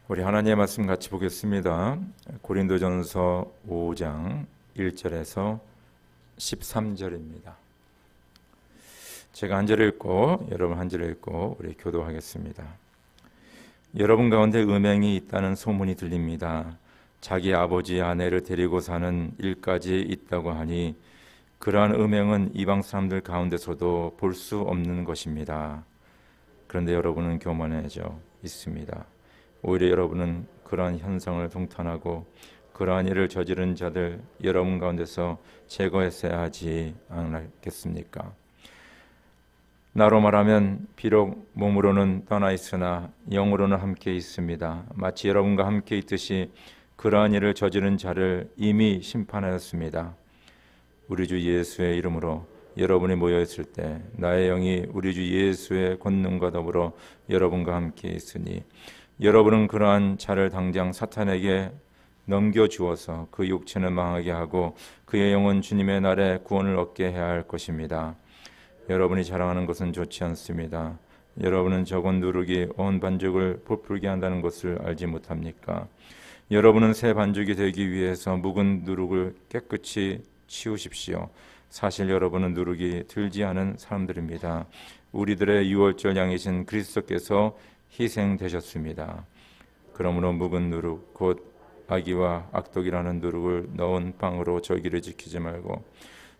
우리 하나님의 말씀 같이 보겠습니다. 고린도전서 5장 1절에서 13절입니다. 제가 한 절 읽고 여러분 한 절 읽고 우리 교도하겠습니다. 여러분 가운데 음행이 있다는 소문이 들립니다. 자기 아버지 아내를 데리고 사는 일까지 있다고 하니 그러한 음행은 이방 사람들 가운데서도 볼 수 없는 것입니다. 그런데 여러분은 교만해져 있습니다. 오히려 여러분은 그러한 현상을 동탄하고 그러한 일을 저지른 자들 여러분 가운데서 제거했어야 하지 않겠습니까? 나로 말하면 비록 몸으로는 떠나 있으나 영으로는 함께 있습니다. 마치 여러분과 함께 있듯이 그러한 일을 저지른 자를 이미 심판하였습니다. 우리 주 예수의 이름으로 여러분이 모여있을 때 나의 영이 우리 주 예수의 권능과 더불어 여러분과 함께 있으니 여러분은 그러한 자를 당장 사탄에게 넘겨주어서 그 육체는 망하게 하고 그의 영은 주님의 날에 구원을 얻게 해야 할 것입니다. 여러분이 자랑하는 것은 좋지 않습니다. 여러분은 저건 누룩이 온 반죽을 부풀게 한다는 것을 알지 못합니까? 여러분은 새 반죽이 되기 위해서 묵은 누룩을 깨끗이 치우십시오. 사실 여러분은 누룩이 들지 않은 사람들입니다. 우리들의 유월절 양이신 그리스도께서 희생되셨습니다. 그러므로 묵은 누룩 곧 악의와 악독이라는 누룩을 넣은 빵으로 절기를 지키지 말고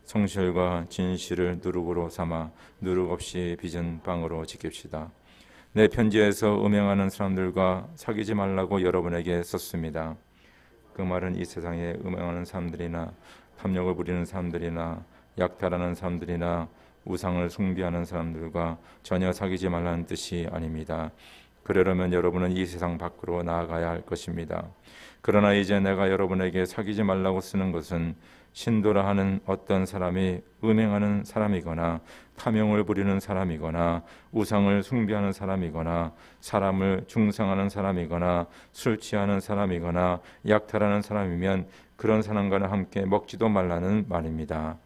성실과 진실을 누룩으로 삼아 누룩 없이 빚은 빵으로 지킵시다. 내 편지에서 음행하는 사람들과 사귀지 말라고 여러분에게 썼습니다. 그 말은 이 세상에 음행하는 사람들이나 탐욕을 부리는 사람들이나 약탈하는 사람들이나 우상을 숭배하는 사람들과 전혀 사귀지 말라는 뜻이 아닙니다. 그러려면 여러분은 이 세상 밖으로 나아가야 할 것입니다. 그러나 이제 내가 여러분에게 사귀지 말라고 쓰는 것은 신도라 하는 어떤 사람이 음행하는 사람이거나 탐욕을 부리는 사람이거나 우상을 숭배하는 사람이거나 사람을 중상하는 사람이거나 술 취하는 사람이거나 약탈하는 사람이면 그런 사람과는 함께 먹지도 말라는 말입니다.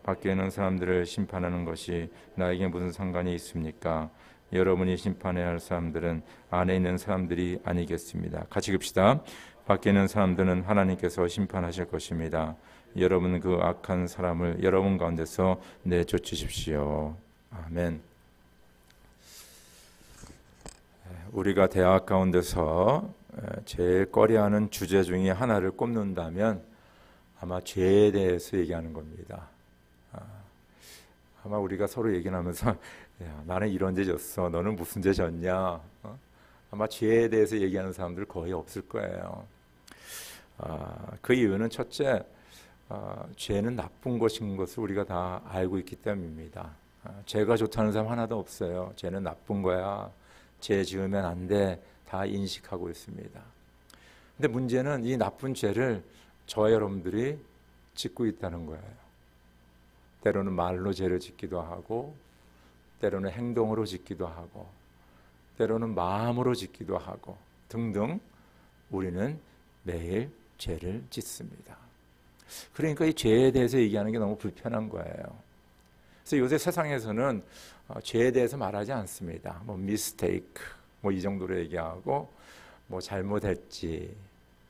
밖에 있는 사람들을 심판하는 것이 나에게 무슨 상관이 있습니까? 여러분이 심판해야 할 사람들은 안에 있는 사람들이 아니겠습니다. 같이 읍시다. 밖에 있는 사람들은 하나님께서 심판하실 것입니다. 여러분 그 악한 사람을 여러분 가운데서 내쫓으십시오. 아멘. 우리가 대학 가운데서 제일 꺼려하는 주제 중에 하나를 꼽는다면 아마 죄에 대해서 얘기하는 겁니다. 아마 우리가 서로 얘기하면서 야, 나는 이런 죄 졌어. 너는 무슨 죄 졌냐? 아마 죄에 대해서 얘기하는 사람들 거의 없을 거예요. 그 이유는 첫째, 죄는 나쁜 것인 것을 우리가 다 알고 있기 때문입니다. 죄가 좋다는 사람 하나도 없어요. 죄는 나쁜 거야. 죄 지으면 안 돼. 다 인식하고 있습니다. 근데 문제는 이 나쁜 죄를 저와 여러분들이 짓고 있다는 거예요. 때로는 말로 죄를 짓기도 하고 때로는 행동으로 짓기도 하고 때로는 마음으로 짓기도 하고 등등 우리는 매일 죄를 짓습니다. 그러니까 이 죄에 대해서 얘기하는 게 너무 불편한 거예요. 그래서 요새 세상에서는 죄에 대해서 말하지 않습니다. 뭐 미스테이크 뭐 이 정도로 얘기하고 뭐 잘못했지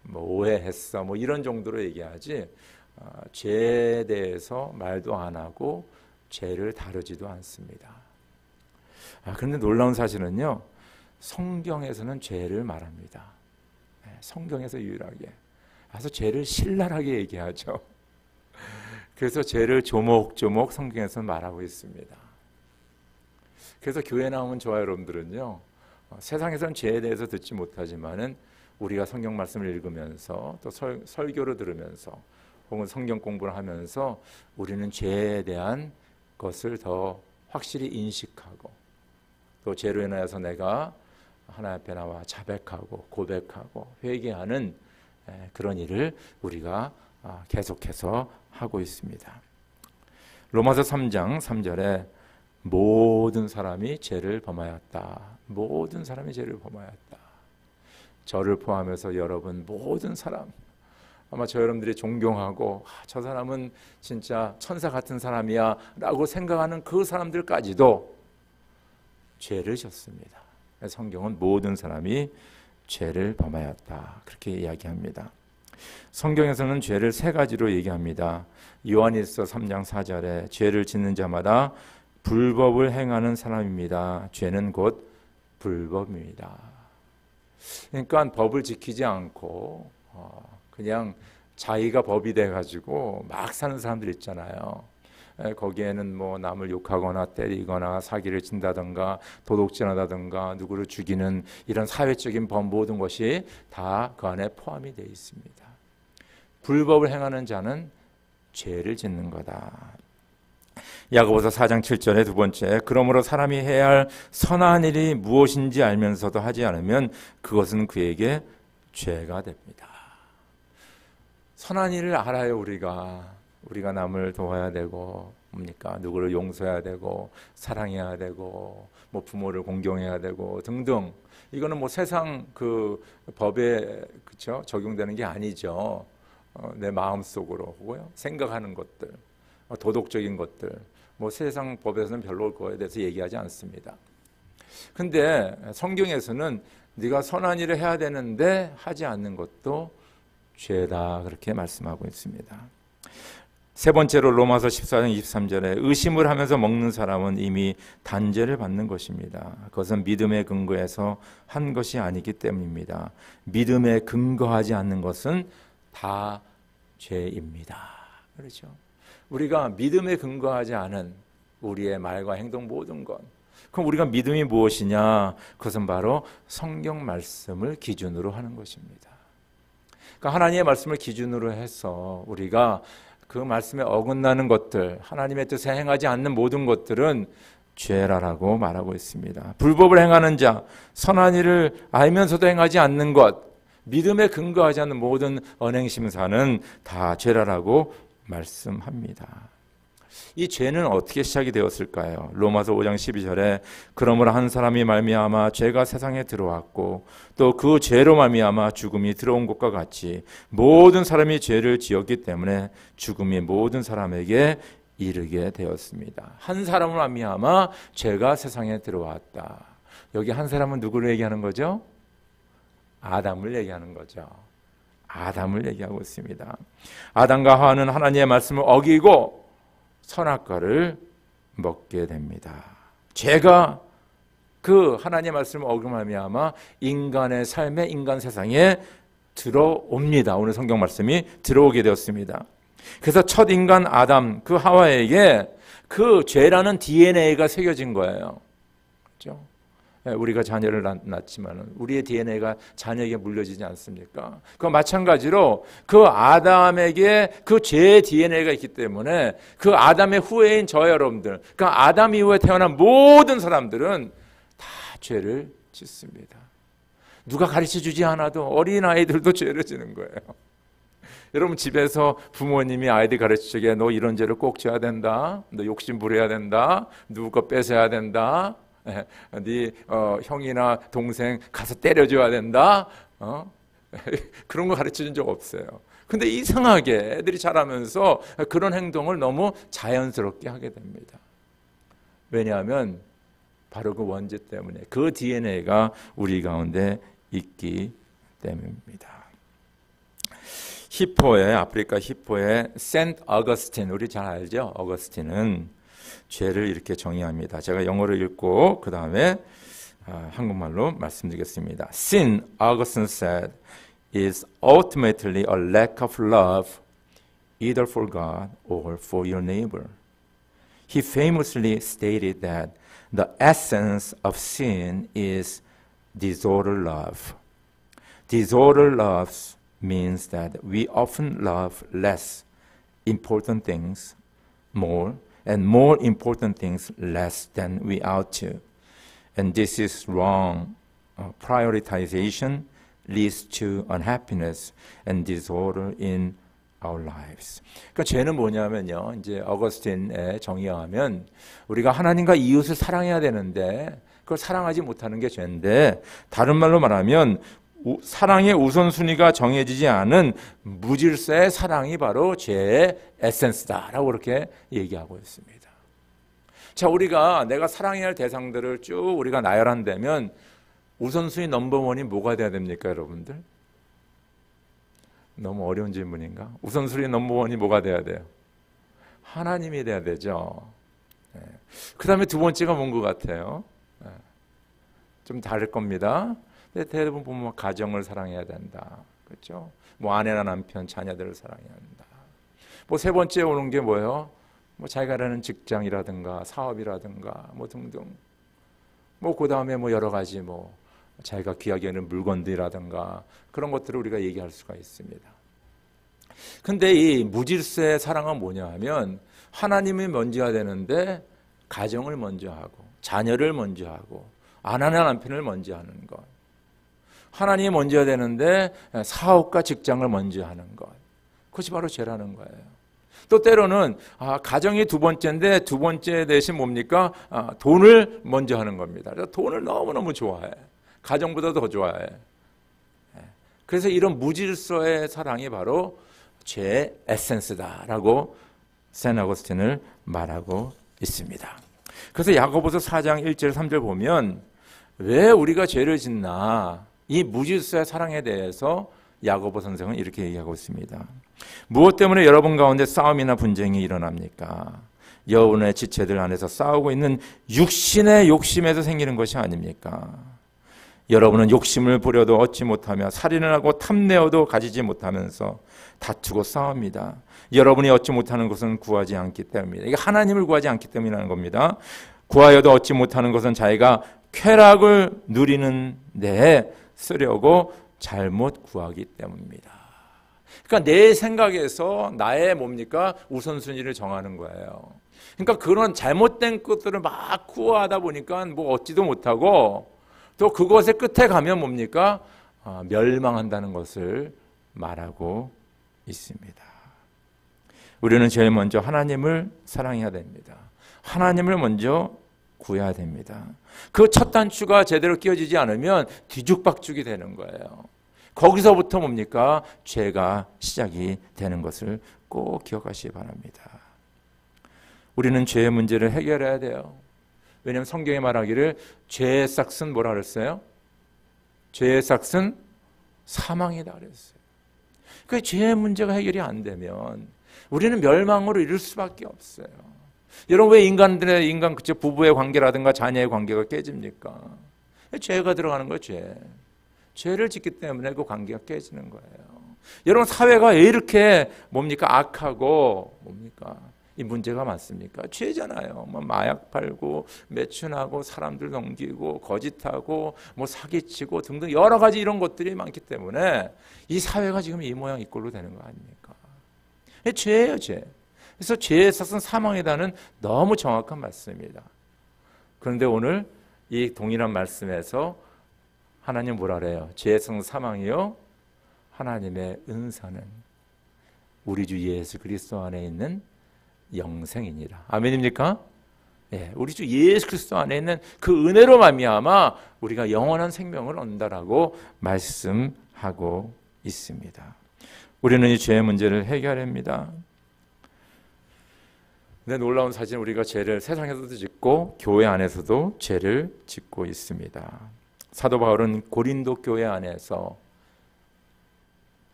뭐 오해했어 뭐 이런 정도로 얘기하지 죄에 대해서 말도 안 하고 죄를 다루지도 않습니다. 그런데 놀라운 사실은요, 성경에서는 죄를 말합니다. 성경에서 유일하게. 그래서 죄를 신랄하게 얘기하죠. 그래서 죄를 조목조목 성경에서 말하고 있습니다. 그래서 교회 나오는 저와 여러분들은요, 세상에서는 죄에 대해서 듣지 못하지만은 우리가 성경 말씀을 읽으면서 또 설교를 들으면서 혹은 성경 공부를 하면서 우리는 죄에 대한 것을 더 확실히 인식하고 또 죄로 인하여서 내가 하나님 앞에 나와 자백하고 고백하고 회개하는 그런 일을 우리가 계속해서 하고 있습니다. 로마서 3장 3절에 모든 사람이 죄를 범하였다. 모든 사람이 죄를 범하였다. 저를 포함해서 여러분 모든 사람 아마 저 여러분들이 존경하고 저 사람은 진짜 천사 같은 사람이야 라고 생각하는 그 사람들까지도 죄를 졌습니다. 성경은 모든 사람이 죄를 범하였다. 그렇게 이야기합니다. 성경에서는 죄를 세 가지로 얘기합니다. 요한일서 3장 4절에 죄를 짓는 자마다 불법을 행하는 사람입니다. 죄는 곧 불법입니다. 그러니까 법을 지키지 않고 그냥 자기가 법이 돼가지고 막 사는 사람들 있잖아요. 거기에는 뭐 남을 욕하거나 때리거나 사기를 친다든가 도둑질하다든가 누구를 죽이는 이런 사회적인 법 모든 것이 다 그 안에 포함이 되어 있습니다. 불법을 행하는 자는 죄를 짓는 거다. 야고보서 4장 7절의 두 번째, 그러므로 사람이 해야 할 선한 일이 무엇인지 알면서도 하지 않으면 그것은 그에게 죄가 됩니다. 선한 일을 알아요. 우리가 남을 도와야 되고 뭡니까? 누구를 용서해야 되고 사랑해야 되고 뭐 부모를 공경해야 되고 등등. 이거는 뭐 세상 그 법에 그렇죠? 적용되는 게 아니죠. 내 마음속으로 혹은 생각하는 것들, 도덕적인 것들, 뭐 세상 법에서는 별로 그거에 대해서 얘기하지 않습니다. 근데 성경에서는 네가 선한 일을 해야 되는데 하지 않는 것도 죄다 그렇게 말씀하고 있습니다. 세 번째로 로마서 14장 23절에 의심을 하면서 먹는 사람은 이미 단죄를 받는 것입니다. 그것은 믿음에 근거해서 한 것이 아니기 때문입니다. 믿음에 근거하지 않는 것은 다 죄입니다. 그렇죠? 우리가 믿음에 근거하지 않은 우리의 말과 행동 모든 것. 그럼 우리가 믿음이 무엇이냐? 그것은 바로 성경 말씀을 기준으로 하는 것입니다. 그러니까 하나님의 말씀을 기준으로 해서 우리가 그 말씀에 어긋나는 것들, 하나님의 뜻에 행하지 않는 모든 것들은 죄라라고 말하고 있습니다. 불법을 행하는 자, 선한 일을 알면서도 행하지 않는 것, 믿음에 근거하지 않는 모든 언행심사는 다 죄라라고 말씀합니다. 이 죄는 어떻게 시작이 되었을까요? 로마서 5장 12절에 그러므로 한 사람이 말미암아 죄가 세상에 들어왔고 또 그 죄로 말미암아 죽음이 들어온 것과 같이 모든 사람이 죄를 지었기 때문에 죽음이 모든 사람에게 이르게 되었습니다. 한 사람을 말미암아 죄가 세상에 들어왔다. 여기 한 사람은 누구를 얘기하는 거죠? 아담을 얘기하는 거죠. 아담을 얘기하고 있습니다. 아담과 하와는 하나님의 말씀을 어기고 선악과를 먹게 됩니다. 죄가 그 하나님의 말씀을 어기면서 인간의 삶에 인간 세상에 들어옵니다. 오늘 성경 말씀이 들어오게 되었습니다. 그래서 첫 인간 아담 그 하와에게 그 죄라는 DNA가 새겨진 거예요. 그렇죠? 우리가 자녀를 낳지만 우리의 DNA가 자녀에게 물려지지 않습니까? 그 마찬가지로 그 아담에게 그 죄의 DNA가 있기 때문에 그 아담의 후예인 저 여러분들, 그러니까 아담 이후에 태어난 모든 사람들은 다 죄를 짓습니다. 누가 가르쳐주지 않아도 어린 아이들도 죄를 지는 거예요. 여러분 집에서 부모님이 아이들 가르치기에 너 이런 죄를 꼭 져야 된다, 너 욕심 부려야 된다, 누구 거 뺏어야 된다, 네 형이나 동생 가서 때려줘야 된다, 그런 거 가르쳐준 적 없어요. 근데 이상하게 애들이 자라면서 그런 행동을 너무 자연스럽게 하게 됩니다. 왜냐하면 바로 그 원죄 때문에, 그 DNA가 우리 가운데 있기 때문입니다. 히포의, 아프리카 히포의 센트 어거스틴, 우리 잘 알죠? 어거스틴은 죄를 이렇게 정의합니다. 제가 영어로 읽고 그 다음에 한국말로 말씀드리겠습니다. Sin, Augustine said, is ultimately a lack of love, either for God or for your neighbor. He famously stated that the essence of sin is disordered love. Disordered love means that we often love less important things more, and more important things less than we ought to. And this is wrong. Prioritization leads to unhappiness and disorder in our lives. 그러니까 죄는 뭐냐면요. 이제 어거스틴의 정의에 의하면 우리가 하나님과 이웃을 사랑해야 되는데 그걸 사랑하지 못하는 게 죄인데, 다른 말로 말하면 사랑의 우선순위가 정해지지 않은 무질서의 사랑이 바로 죄의 에센스다라고 그렇게 얘기하고 있습니다. 자, 우리가 내가 사랑해야 할 대상들을 쭉 우리가 나열한다면 우선순위 넘버원이 뭐가 돼야 됩니까, 여러분들? 너무 어려운 질문인가? 우선순위 넘버원이 뭐가 돼야 돼요? 하나님이 돼야 되죠. 그 다음에 두 번째가 뭔 것 같아요? 좀 다를 겁니다. 근데 대부분 보면 가정을 사랑해야 된다. 그렇죠? 뭐 아내나 남편, 자녀들을 사랑해야 한다. 뭐 세 번째 오는 게 뭐예요? 뭐 자기가 하는 직장이라든가 사업이라든가 뭐 등등. 뭐 그 다음에 뭐 여러 가지 뭐 자기가 귀하게 여기는 물건들이라든가 그런 것들을 우리가 얘기할 수가 있습니다. 근데 이 무질서의 사랑은 뭐냐 하면 하나님이 먼저 해야 되는데 가정을 먼저 하고 자녀를 먼저 하고 아내나 남편을 먼저 하는 것. 하나님이 먼저 해야 되는데 사업과 직장을 먼저 하는 것. 그것이 바로 죄라는 거예요. 또 때로는 가정이 두 번째인데 두 번째 대신 뭡니까? 돈을 먼저 하는 겁니다. 그래서 돈을 너무너무 좋아해. 가정보다 더 좋아해. 그래서 이런 무질서의 사랑이 바로 죄의 에센스다라고 샌 어거스틴을 말하고 있습니다. 그래서 야고보서 4장 1절 3절 보면 왜 우리가 죄를 짓나 이 무질서의 사랑에 대해서 야고보 선생은 이렇게 얘기하고 있습니다. 무엇 때문에 여러분 가운데 싸움이나 분쟁이 일어납니까? 여호와의 지체들 안에서 싸우고 있는 육신의 욕심에서 생기는 것이 아닙니까? 여러분은 욕심을 부려도 얻지 못하며 살인을 하고 탐내어도 가지지 못하면서 다투고 싸웁니다. 여러분이 얻지 못하는 것은 구하지 않기 때문입니다. 이게 하나님을 구하지 않기 때문이라는 겁니다. 구하여도 얻지 못하는 것은 자기가 쾌락을 누리는 데에 쓰려고 잘못 구하기 때문입니다. 그러니까 내 생각에서 나의 뭡니까? 우선순위를 정하는 거예요. 그러니까 그런 잘못된 것들을 막 구하다 보니까 뭐 얻지도 못하고 또 그것의 끝에 가면 뭡니까? 멸망한다는 것을 말하고 있습니다. 우리는 제일 먼저 하나님을 사랑해야 됩니다. 하나님을 먼저 구해야 됩니다. 그 첫 단추가 제대로 끼워지지 않으면 뒤죽박죽이 되는 거예요. 거기서부터 뭡니까? 죄가 시작이 되는 것을 꼭 기억하시기 바랍니다. 우리는 죄의 문제를 해결해야 돼요. 왜냐하면 성경에 말하기를 죄의 싹은 뭐라 그랬어요? 죄의 싹은 사망이다 그랬어요. 그 죄의 문제가 해결이 안 되면 우리는 멸망으로 이를 수밖에 없어요. 여러분 왜 인간 그쪽 부부의 관계라든가 자녀의 관계가 깨집니까? 죄가 들어가는 거예요. 죄를 짓기 때문에 그 관계가 깨지는 거예요. 여러분 사회가 왜 이렇게 뭡니까? 악하고 뭡니까? 이 문제가 많습니까? 죄잖아요. 뭐 마약 팔고 매춘하고 사람들 넘기고 거짓하고 뭐 사기치고 등등 여러 가지 이런 것들이 많기 때문에 이 사회가 지금 이 모양 이 꼴로 되는 거 아닙니까? 죄예요, 죄. 그래서 죄의 삭은 사망이다는 너무 정확한 말씀입니다. 그런데 오늘 이 동일한 말씀에서 하나님 뭐라 그래요? 죄의 삭은 사망이요, 하나님의 은사는 우리 주 예수 그리스도 안에 있는 영생이니라. 아멘입니까? 예, 우리 주 예수 그리스도 안에 있는 그 은혜로 말미암아 우리가 영원한 생명을 얻는다라고 말씀하고 있습니다. 우리는 이 죄의 문제를 해결합니다. 근데 놀라운 사실은 우리가 죄를 세상에서도 짓고 교회 안에서도 죄를 짓고 있습니다. 사도 바울은 고린도 교회 안에서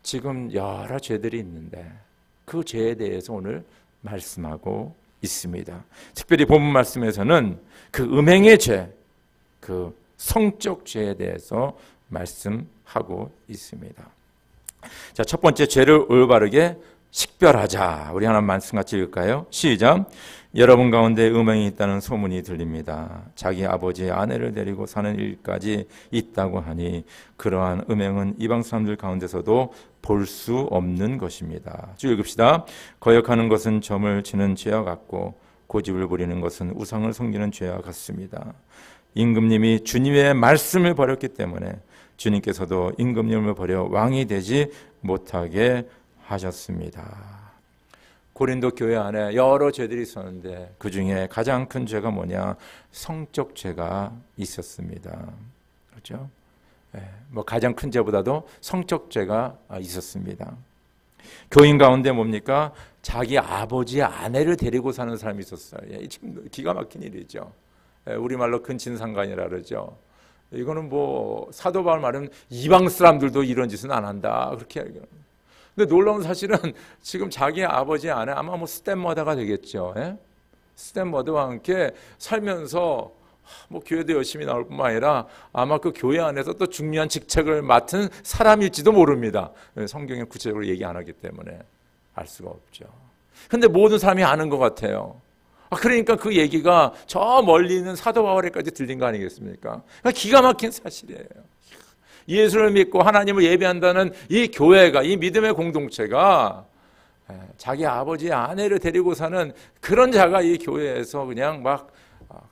지금 여러 죄들이 있는데 그 죄에 대해서 오늘 말씀하고 있습니다. 특별히 본문 말씀에서는 그 음행의 죄, 그 성적 죄에 대해서 말씀하고 있습니다. 자, 첫 번째 죄를 올바르게 식별하자. 우리 하나 말씀 같이 읽을까요? 시작. 여러분 가운데 음행이 있다는 소문이 들립니다. 자기 아버지의 아내를 데리고 사는 일까지 있다고 하니 그러한 음행은 이방 사람들 가운데서도 볼 수 없는 것입니다. 쭉 읽읍시다. 거역하는 것은 점을 치는 죄와 같고 고집을 부리는 것은 우상을 섬기는 죄와 같습니다. 임금님이 주님의 말씀을 버렸기 때문에 주님께서도 임금님을 버려 왕이 되지 못하게 하셨습니다. 고린도 교회 안에 여러 죄들이 있었는데 그 중에 가장 큰 죄가 뭐냐? 성적 죄가 있었습니다. 그렇죠? 뭐 가장 큰 죄보다도 성적 죄가 있었습니다. 교인 가운데 뭡니까? 자기 아버지의 아내를 데리고 사는 사람이 있었어요. 지금 기가 막힌 일이죠. 우리말로 근친상간이라 그러죠. 이거는 뭐 사도 바울 말은 이방 사람들도 이런 짓은 안 한다 그렇게 얘기해요. 근데 놀라운 사실은 지금 자기 아버지 안에 아마 뭐 스텝머더가 되겠죠. 예? 스텝머더와 함께 살면서 뭐 교회도 열심히 나올 뿐만 아니라 아마 그 교회 안에서 또 중요한 직책을 맡은 사람일지도 모릅니다. 성경에 구체적으로 얘기 안 하기 때문에 알 수가 없죠. 근데 모든 사람이 아는 것 같아요. 그러니까 그 얘기가 저 멀리 있는 사도 바울에까지 들린 거 아니겠습니까? 그러니까 기가 막힌 사실이에요. 예수를 믿고 하나님을 예배한다는 이 교회가, 이 믿음의 공동체가 자기 아버지의 아내를 데리고 사는 그런 자가 이 교회에서 그냥 막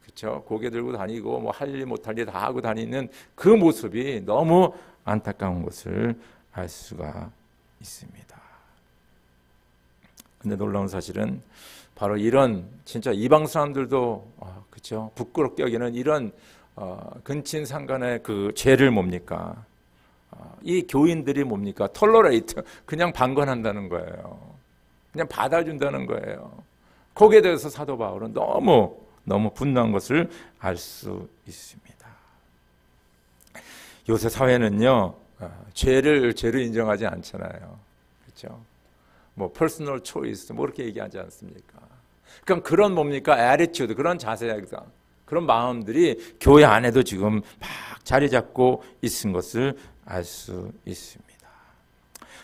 그렇죠, 고개 들고 다니고 뭐 할 일 못할 일 다 하고 다니는 그 모습이 너무 안타까운 것을 알 수가 있습니다. 근데 놀라운 사실은 바로 이런 진짜 이방 사람들도 그렇죠, 부끄럽게 여기는 이런 근친상간의 그 죄를 뭡니까? 이 교인들이 뭡니까? 톨러레이트, 그냥 방관한다는 거예요. 그냥 받아준다는 거예요. 거기에 대해서 사도 바울은 너무 분노한 것을 알 수 있습니다. 요새 사회는요, 죄를 인정하지 않잖아요. 그렇죠? 뭐 퍼스널 초이스 뭐 그렇게 얘기하지 않습니까? 그럼 그런 뭡니까? 애티튜드, 그런 자세, 그런 마음들이 교회 안에도 지금 막 자리 잡고 있는 것을 알 수 있습니다.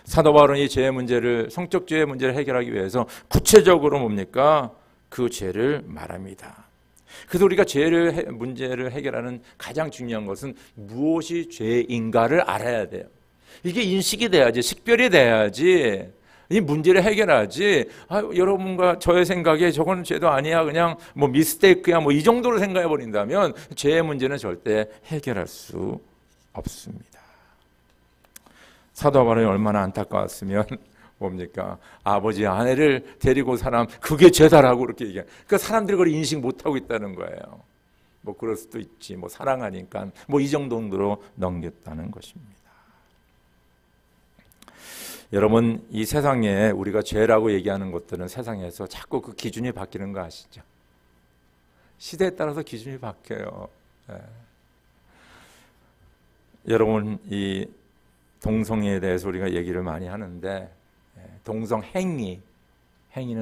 사도 바울은 이 죄의 문제를, 성적 죄의 문제를 해결하기 위해서 구체적으로 뭡니까? 그 죄를 말합니다. 그래서 우리가 문제를 해결하는 가장 중요한 것은 무엇이 죄인가를 알아야 돼요. 이게 인식이 돼야지, 식별이 돼야지 이 문제를 해결하지. 여러분과 저의 생각에 저거는 죄도 아니야, 그냥 뭐 미스테이크야, 뭐 이 정도로 생각해 버린다면 죄의 문제는 절대 해결할 수 없습니다. 사도 바울이 얼마나 안타까웠으면 뭡니까? 아버지 아내를 데리고 사람, 그게 죄다라고 그렇게 얘기해요. 그러니까 사람들이 그걸 인식 못하고 있다는 거예요. 뭐 그럴 수도 있지, 뭐 사랑하니까 뭐 이 정도로 넘겼다는 것입니다. 여러분, 이 세상에 우리가 죄라고 얘기하는 것들은 세상에서 자꾸 그 기준이 바뀌는 거 아시죠? 시대에 따라서 기준이 바뀌어요. 네. 여러분, 이 동성애에 대해서 우리가 얘기를 많이 하는데 동성행위는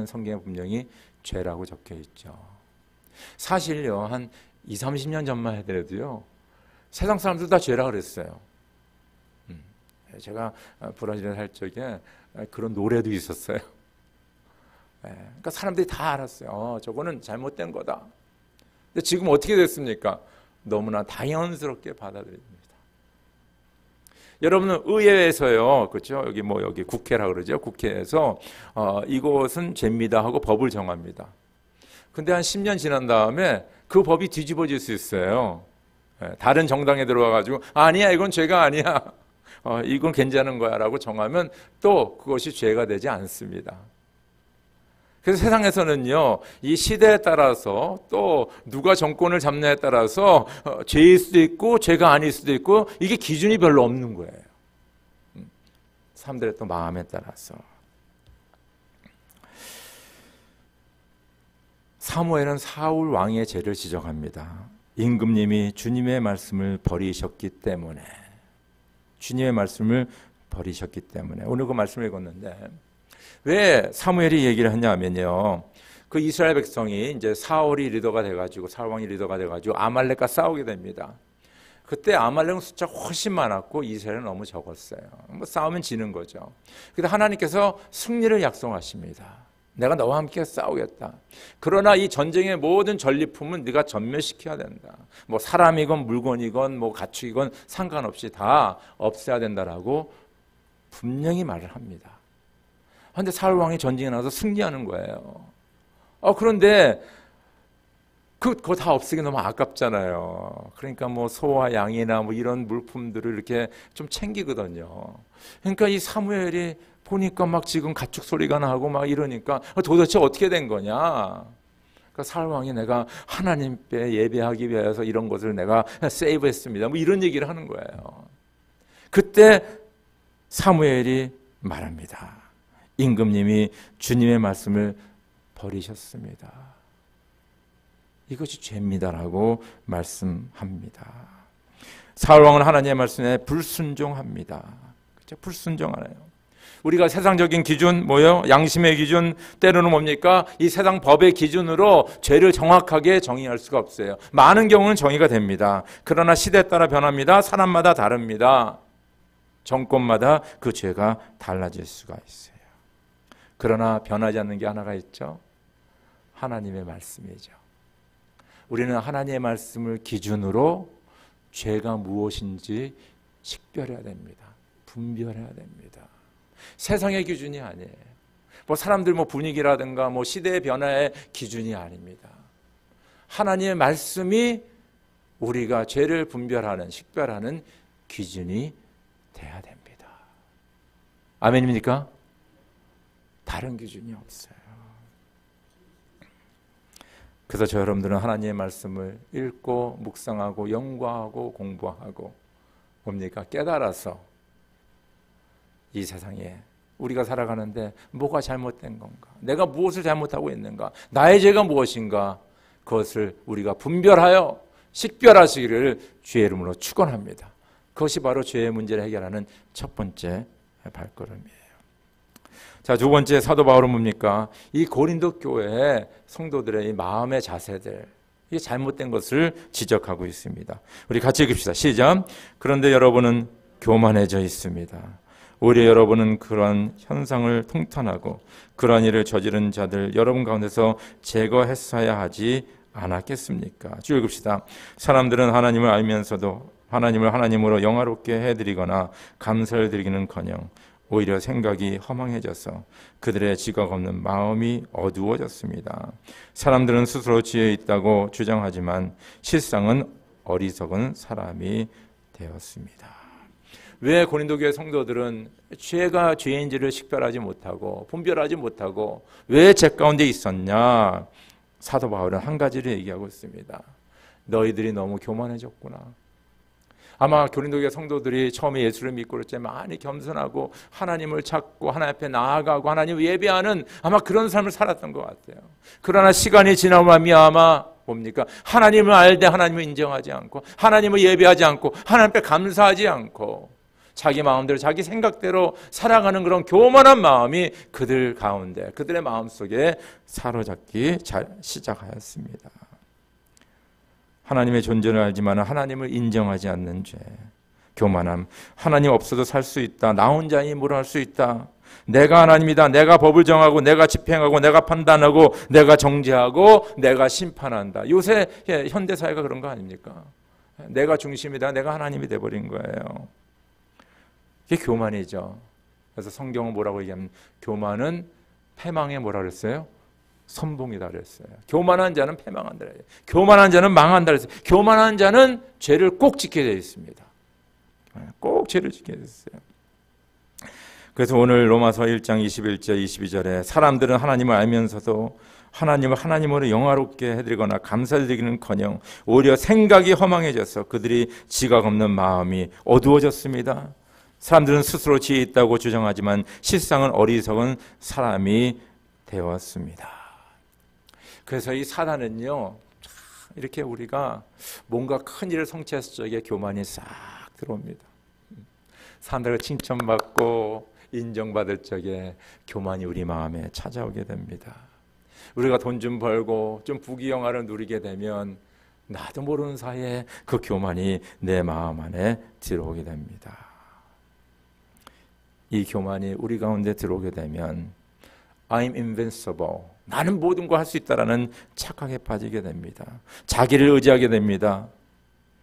성경에 분명히 죄라고 적혀 있죠. 사실요, 한 20, 30년 전만 하더라도요, 세상 사람들 다 죄라 그랬어요. 제가 브라질에 살 적에 그런 노래도 있었어요. 그러니까 사람들이 다 알았어요. 저거는 잘못된 거다. 근데 지금 어떻게 됐습니까? 너무나 당연스럽게 받아들입니다. 여러분은 의회에서요, 그렇죠? 여기 국회라 그러죠. 국회에서 이것은 죄입니다 하고 법을 정합니다. 근데 한 10년 지난 다음에 그 법이 뒤집어질 수 있어요. 다른 정당에 들어와가지고 아니야, 이건 죄가 아니야. 이건 괜찮은 거야 라고 정하면 또 그것이 죄가 되지 않습니다. 그래서 세상에서는요, 이 시대에 따라서 또 누가 정권을 잡느냐에 따라서 죄일 수도 있고 죄가 아닐 수도 있고 이게 기준이 별로 없는 거예요. 사람들의 또 마음에 따라서. 사무엘은 사울 왕의 죄를 지적합니다. 임금님이 주님의 말씀을 버리셨기 때문에. 주님의 말씀을 버리셨기 때문에. 오늘 그 말씀을 읽었는데 왜 사무엘이 얘기를 하냐면요, 그 이스라엘 백성이 이제 사울이 리더가 돼가지고, 사울 왕이 리더가 돼가지고 아말렉과 싸우게 됩니다. 그때 아말렉은 숫자 훨씬 많았고 이스라엘은 너무 적었어요. 뭐 싸우면 지는 거죠. 근데 하나님께서 승리를 약속하십니다. 내가 너와 함께 싸우겠다. 그러나 이 전쟁의 모든 전리품은 네가 전멸시켜야 된다. 뭐 사람이건 물건이건 뭐 가축이건 상관없이 다 없애야 된다라고 분명히 말을 합니다. 그런데 사울 왕이 전쟁에 나가서 승리하는 거예요. 그런데 그거 다 없애기 너무 아깝잖아요. 그러니까 뭐 소와 양이나 뭐 이런 물품들을 이렇게 좀 챙기거든요. 그러니까 이 사무엘이 보니까 막 지금 가축 소리가 나고 막 이러니까 도대체 어떻게 된 거냐. 그러니까 사울 왕이 내가 하나님께 예배하기 위해서 이런 것을 내가 세이브했습니다. 뭐 이런 얘기를 하는 거예요. 그때 사무엘이 말합니다. 임금님이 주님의 말씀을 버리셨습니다. 이것이 죄입니다라고 말씀합니다. 사울 왕은 하나님의 말씀에 불순종합니다. 그렇죠? 불순종하네요. 우리가 세상적인 기준 뭐예요? 양심의 기준, 때로는 뭡니까? 이 세상 법의 기준으로 죄를 정확하게 정의할 수가 없어요. 많은 경우는 정의가 됩니다. 그러나 시대에 따라 변합니다. 사람마다 다릅니다. 정권마다 그 죄가 달라질 수가 있어요. 그러나 변하지 않는 게 하나가 있죠. 하나님의 말씀이죠. 우리는 하나님의 말씀을 기준으로 죄가 무엇인지 식별해야 됩니다. 분별해야 됩니다. 세상의 기준이 아니에요. 사람들 분위기라든가 시대의 변화의 기준이 아닙니다. 하나님의 말씀이 우리가 죄를 분별하는, 식별하는 기준이 돼야 됩니다. 아멘입니까? 다른 기준이 없어요. 그래서 저 여러분들은 하나님의 말씀을 읽고 묵상하고 연구하고 공부하고 뭡니까? 깨달아서 이 세상에 우리가 살아가는데 뭐가 잘못된 건가? 내가 무엇을 잘못하고 있는가? 나의 죄가 무엇인가? 그것을 우리가 분별하여 식별하시기를 주의 이름으로 축원합니다. 그것이 바로 죄의 문제를 해결하는 첫 번째 발걸음이에요. 자, 두 번째 사도 바울은 뭡니까? 이 고린도 교회의 성도들의 이 마음의 자세들, 이게 잘못된 것을 지적하고 있습니다. 우리 같이 읽읍시다. 시작. 그런데 여러분은 교만해져 있습니다. 오히려 여러분은 그러한 현상을 통탄하고 그러한 일을 저지른 자들 여러분 가운데서 제거했어야 하지 않았겠습니까? 쭉 읽읍시다. 사람들은 하나님을 알면서도 하나님을 하나님으로 영화롭게 해드리거나 감사를 드리기는커녕 오히려 생각이 허망해져서 그들의 지각 없는 마음이 어두워졌습니다. 사람들은 스스로 지혜 있다고 주장하지만 실상은 어리석은 사람이 되었습니다. 왜 고린도 교회 성도들은 죄가 죄인지를 식별하지 못하고 분별하지 못하고 왜 죄 가운데 있었냐? 사도 바울은 한 가지를 얘기하고 있습니다. 너희들이 너무 교만해졌구나. 아마 고린도 교회 성도들이 처음에 예수를 믿고 그럴 때 많이 겸손하고 하나님을 찾고 하나님 앞에 나아가고 하나님을 예배하는 아마 그런 삶을 살았던 것 같아요. 그러나 시간이 지나고 말미암아 뭡니까? 하나님을 알되 하나님을 인정하지 않고 하나님을 예배하지 않고 하나님 앞에 감사하지 않고 자기 마음대로 자기 생각대로 살아가는 그런 교만한 마음이 그들 가운데 그들의 마음속에 사로잡기 시작하였습니다. 하나님의 존재를 알지만 하나님을 인정하지 않는 죄, 교만함. 하나님 없어도 살 수 있다. 나 혼자니 뭘 할 수 있다. 내가 하나님이다. 내가 법을 정하고 내가 집행하고 내가 판단하고 내가 정죄하고 내가 심판한다. 요새 현대사회가 그런 거 아닙니까? 내가 중심이다. 내가 하나님이 돼버린 거예요. 이게 교만이죠. 그래서 성경은 뭐라고 얘기하면 교만은 패망의 뭐라 그랬어요? 선봉이다 그랬어요. 교만한 자는 패망한다 그랬어요. 교만한 자는 망한다 그랬어요. 교만한 자는 죄를 꼭 지켜야 되어 있습니다. 꼭 죄를 지켜야 됐어요. 그래서 오늘 로마서 1장 21절 22절에 사람들은 하나님을 알면서도 하나님을 하나님으로 영화롭게 해드리거나 감사를 드리기는커녕 오히려 생각이 허망해져서 그들이 지각 없는 마음이 어두워졌습니다. 사람들은 스스로 지혜 있다고 주장하지만 실상은 어리석은 사람이 되었습니다. 그래서 이 사단은요, 이렇게 우리가 뭔가 큰 일을 성취했을 적에 교만이 싹 들어옵니다. 사람들과 칭찬받고 인정받을 적에 교만이 우리 마음에 찾아오게 됩니다. 우리가 돈 좀 벌고 좀 부귀영화를 누리게 되면 나도 모르는 사이에 그 교만이 내 마음 안에 들어오게 됩니다. 이 교만이 우리 가운데 들어오게 되면 I'm invincible. 나는 모든 걸 할 수 있다라는 착각에 빠지게 됩니다. 자기를 의지하게 됩니다.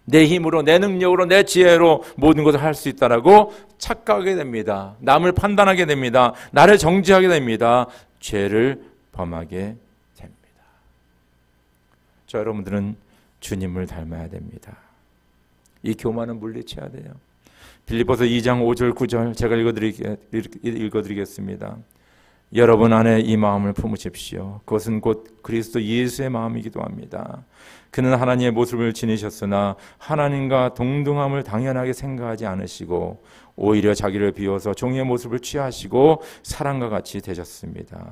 내 힘으로, 내 능력으로, 내 지혜로 모든 것을 할 수 있다라고 착각하게 됩니다. 남을 판단하게 됩니다. 나를 정죄하게 됩니다. 죄를 범하게 됩니다. 저 여러분들은 주님을 닮아야 됩니다. 이 교만은 물리쳐야 돼요. 빌립보서 2장 5절 9절 제가 읽어드리겠습니다. 여러분 안에 이 마음을 품으십시오. 그것은 곧 그리스도 예수의 마음이기도 합니다. 그는 하나님의 모습을 지니셨으나 하나님과 동등함을 당연하게 생각하지 않으시고 오히려 자기를 비워서 종의 모습을 취하시고 사람과 같이 되셨습니다.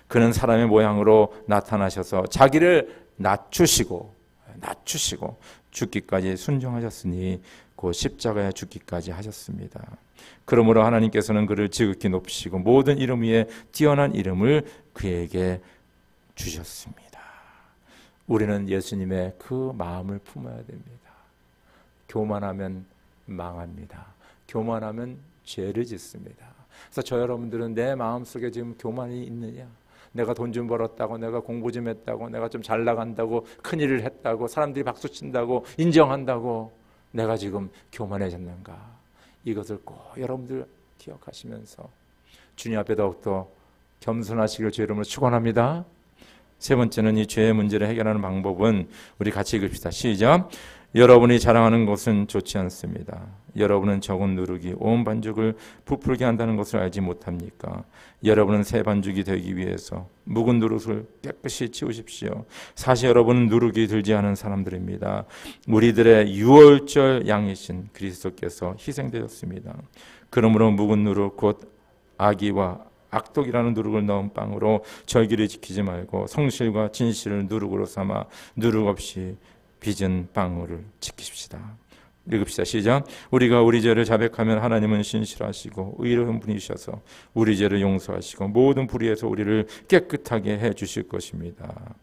그는 사람의 모양으로 나타나셔서 자기를 낮추시고 낮추시고 죽기까지 순종하셨으니 곧 십자가에 죽기까지 하셨습니다. 그러므로 하나님께서는 그를 지극히 높이시고 모든 이름 위에 뛰어난 이름을 그에게 주셨습니다. 우리는 예수님의 그 마음을 품어야 됩니다. 교만하면 망합니다. 교만하면 죄를 짓습니다. 그래서 저 여러분들은 내 마음속에 지금 교만이 있느냐? 내가 돈 좀 벌었다고, 내가 공부 좀 했다고, 내가 좀 잘 나간다고, 큰일을 했다고, 사람들이 박수친다고, 인정한다고 내가 지금 교만해졌는가? 이것을 꼭 여러분들 기억하시면서 주님 앞에 더욱더 겸손하시길 주의 이름으로 축원합니다. 세 번째는 이 죄의 문제를 해결하는 방법은 우리 같이 읽읍시다. 시작. 여러분이 자랑하는 것은 좋지 않습니다. 여러분은 적은 누룩이 온 반죽을 부풀게 한다는 것을 알지 못합니까? 여러분은 새 반죽이 되기 위해서 묵은 누룩을 깨끗이 치우십시오. 사실 여러분은 누룩이 들지 않은 사람들입니다. 우리들의 유월절 양이신 그리스도께서 희생되었습니다. 그러므로 묵은 누룩 곧 악의와 악독이라는 누룩을 넣은 빵으로 절기를 지키지 말고 성실과 진실을 누룩으로 삼아 누룩 없이 빚은 빵을 지키십시다. 읽읍시다. 시작. 우리가 우리 죄를 자백하면 하나님은 신실하시고 의로운 분이셔서 우리 죄를 용서하시고 모든 불의에서 우리를 깨끗하게 해주실 것입니다.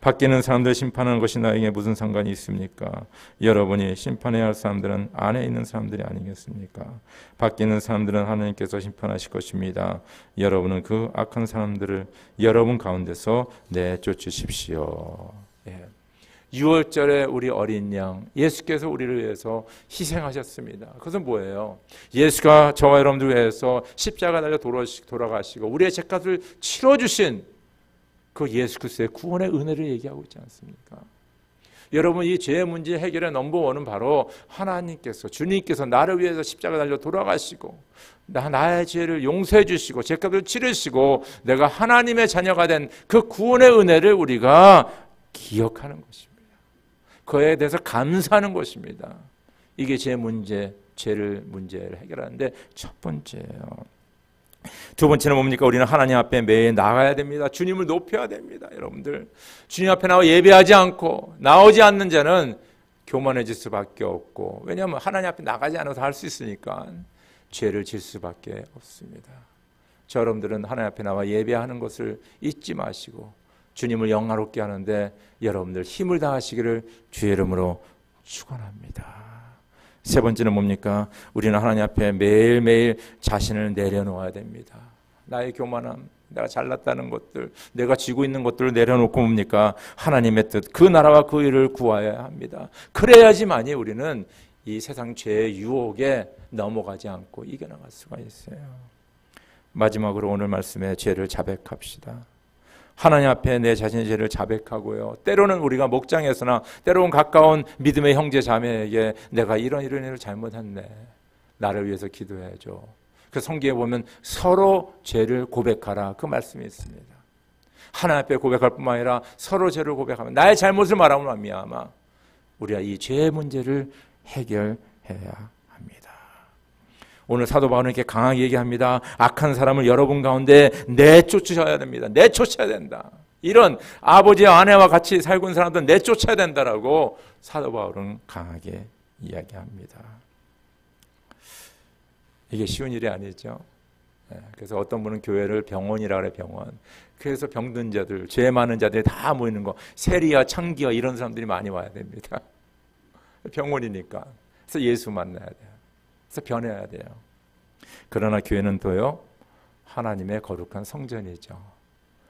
밖에 있는 사람들 심판하는 것이 나에게 무슨 상관이 있습니까? 여러분이 심판해야 할 사람들은 안에 있는 사람들이 아니겠습니까? 밖에 있는 사람들은 하나님께서 심판하실 것입니다. 여러분은 그 악한 사람들을 여러분 가운데서 내쫓으십시오. 예. 6월절에 우리 어린 양 예수께서 우리를 위해서 희생하셨습니다. 그것은 뭐예요? 예수가 저와 여러분들 위해서 십자가 달려 돌아가시고 우리의 죄값을 치러주신 그 예수 그리스도의 구원의 은혜를 얘기하고 있지 않습니까? 여러분, 이 죄의 문제 해결의 넘버원은 바로 하나님께서, 주님께서 나를 위해서 십자가 달려 돌아가시고 나의 죄를 용서해 주시고 죄값을 치르시고 내가 하나님의 자녀가 된 그 구원의 은혜를 우리가 기억하는 것입니다. 그에 대해서 감사하는 것입니다. 이게 죄를 문제를 해결하는데 첫 번째예요. 두 번째는 뭡니까? 우리는 하나님 앞에 매일 나가야 됩니다. 주님을 높여야 됩니다. 여러분들, 주님 앞에 나와 예배하지 않고 나오지 않는 자는 교만해질 수밖에 없고, 왜냐하면 하나님 앞에 나가지 않아서 할 수 있으니까 죄를 질 수밖에 없습니다. 저 여러분들은 하나님 앞에 나와 예배하는 것을 잊지 마시고 주님을 영화롭게 하는데 여러분들 힘을 다하시기를 주의 이름으로 축원합니다. 세 번째는 뭡니까? 우리는 하나님 앞에 매일매일 자신을 내려놓아야 됩니다. 나의 교만함, 내가 잘났다는 것들, 내가 쥐고 있는 것들을 내려놓고 뭡니까? 하나님의 뜻, 그 나라와 그 일을 구해야 합니다. 그래야지만이 우리는 이 세상 죄의 유혹에 넘어가지 않고 이겨나갈 수가 있어요. 마지막으로 오늘 말씀에 죄를 자백합시다. 하나님 앞에 내 자신의 죄를 자백하고요. 때로는 우리가 목장에서나 때로는 가까운 믿음의 형제 자매에게 내가 이런 일을 잘못했네. 나를 위해서 기도해줘. 그 성경에 보면 서로 죄를 고백하라 그 말씀이 있습니다. 하나님 앞에 고백할 뿐만 아니라 서로 죄를 고백하면 나의 잘못을 말하면 말미암아 우리가 이 죄의 문제를 해결해야 합니다. 오늘 사도 바울은 이렇게 강하게 얘기합니다. 악한 사람을 여러분 가운데 내쫓으셔야 됩니다. 내쫓아야 된다. 이런 아버지와 아내와 같이 살고 있는 사람들은 내쫓아야 된다라고 사도 바울은 강하게 이야기합니다. 이게 쉬운 일이 아니죠. 그래서 어떤 분은 교회를 병원이라고 그래, 병원. 그래서 병든 자들, 죄 많은 자들이 다 모이는 거, 세리와 창기와 이런 사람들이 많이 와야 됩니다. 병원이니까. 그래서 예수 만나야 돼요. 그래서 변해야 돼요. 그러나 교회는 또요, 하나님의 거룩한 성전이죠.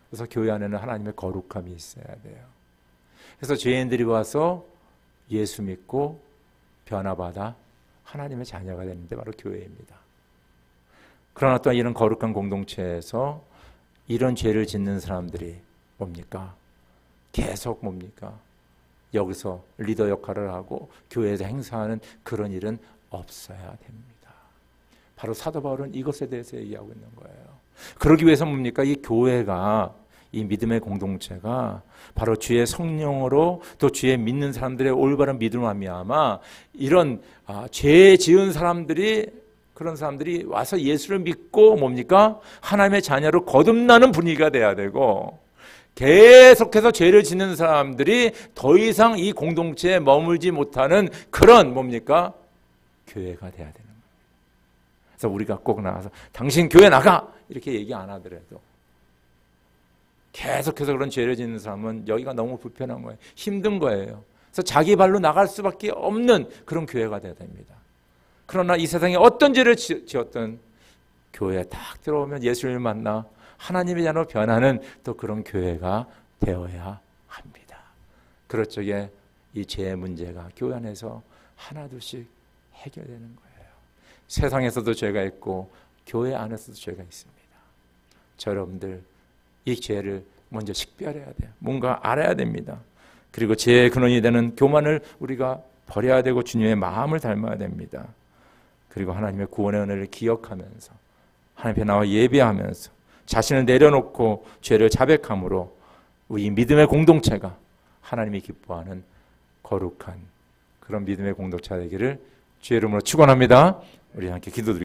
그래서 교회 안에는 하나님의 거룩함이 있어야 돼요. 그래서 죄인들이 와서 예수 믿고 변화받아 하나님의 자녀가 되는데 바로 교회입니다. 그러나 또 이런 거룩한 공동체에서 이런 죄를 짓는 사람들이 뭡니까? 계속 뭡니까? 여기서 리더 역할을 하고 교회에서 행사하는 그런 일은 없어야 됩니다. 바로 사도 바울은 이것에 대해서 얘기하고 있는 거예요. 그러기 위해서 뭡니까? 이 교회가, 이 믿음의 공동체가 바로 주의 성령으로 또 주의 믿는 사람들의 올바른 믿음을 말미암아 이런 죄 지은 사람들이, 그런 사람들이 와서 예수를 믿고 뭡니까? 하나님의 자녀로 거듭나는 분위기가 돼야 되고, 계속해서 죄를 짓는 사람들이 더 이상 이 공동체에 머물지 못하는 그런 뭡니까? 교회가 돼야 되는 거예요. 그래서 우리가 꼭 나가서 당신 교회 나가! 이렇게 얘기 안 하더라도 계속해서 그런 죄를 짓는 사람은 여기가 너무 불편한 거예요. 힘든 거예요. 그래서 자기 발로 나갈 수밖에 없는 그런 교회가 돼야 됩니다. 그러나 이 세상에 어떤 죄를 지었든 교회에 딱 들어오면 예수님을 만나 하나님의 자녀로 변하는 또 그런 교회가 되어야 합니다. 그럴 적에 이 죄의 문제가 교회 안에서 하나둘씩 해결되는 거예요. 세상에서도 죄가 있고 교회 안에서도 죄가 있습니다. 여러분들 이 죄를 먼저 식별해야 돼요. 뭔가 알아야 됩니다. 그리고 죄의 근원이 되는 교만을 우리가 버려야 되고 주님의 마음을 닮아야 됩니다. 그리고 하나님의 구원의 은혜를 기억하면서 하나님 앞에 나와 예배하면서 자신을 내려놓고 죄를 자백함으로 우리 믿음의 공동체가 하나님이 기뻐하는 거룩한 그런 믿음의 공동체가 되기를 주의 이름으로 축원합니다. 우리 함께 기도드리겠습니다.